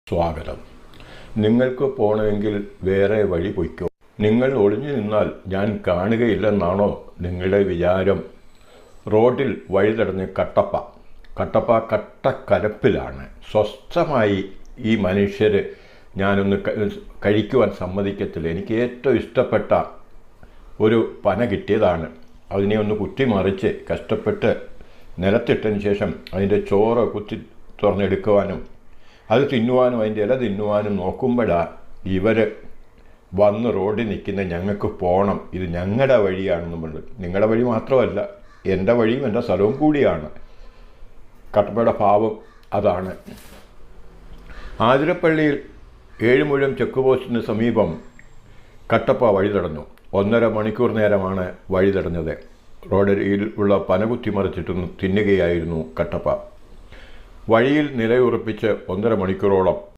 സ്വാഗതം. നിങ്ങൾക്ക് പോകണമെങ്കിൽ വേറെ വഴി പൊയ്ക്കോ. നിങ്ങൾ ഒളിഞ്ഞു നിന്നാൽ ഞാൻ കാണുകയില്ലെന്നാണോ നിങ്ങളുടെ വിചാരം? റോഡിൽ വഴി തടഞ്ഞ് കട്ടപ്പ കട്ടക്കരപ്പിലാണ്. സ്വസ്ഥമായി ഈ മനുഷ്യർ ഞാനൊന്ന് കഴിക്കുവാൻ സമ്മതിക്കത്തില്ല. എനിക്ക് ഏറ്റവും ഇഷ്ടപ്പെട്ട ഒരു പന കിട്ടിയതാണ്. അതിനെ ഒന്ന് കുത്തിമറിച്ച് കഷ്ടപ്പെട്ട് നിലത്തിട്ടതിന് ശേഷം അതിൻ്റെ ചോറ് കുത്തി തുറന്നെടുക്കുവാനും അത് തിന്നുവാനും അതിൻ്റെ ഇല തിന്നുവാനും നോക്കുമ്പോഴാണ് ഇവർ വന്ന് റോഡിൽ നിൽക്കുന്ന ഞങ്ങൾക്ക് പോകണം, ഇത് ഞങ്ങളുടെ വഴിയാണെന്ന് പറഞ്ഞു. നിങ്ങളുടെ വഴി മാത്രമല്ല, എൻ്റെ വഴിയും എൻ്റെ സ്ഥലവും കൂടിയാണ്. കട്ടപ്പയുടെ ഭാവം അതാണ്. ആതിരപ്പള്ളിയിൽ 7 മുഴം ചെക്ക് പോസ്റ്റിന് സമീപം കട്ടപ്പ വഴി തടഞ്ഞു. 1.5 മണിക്കൂർ നേരമാണ് വഴി തടഞ്ഞത്. റോഡിൽ ഉള്ള പന കുത്തിമറിച്ചിട്ടൊന്ന് തിന്നുകയായിരുന്നു കട്ടപ്പ. വഴിയിൽ നിലയുറപ്പിച്ച് 1.5 മണിക്കൂറോളം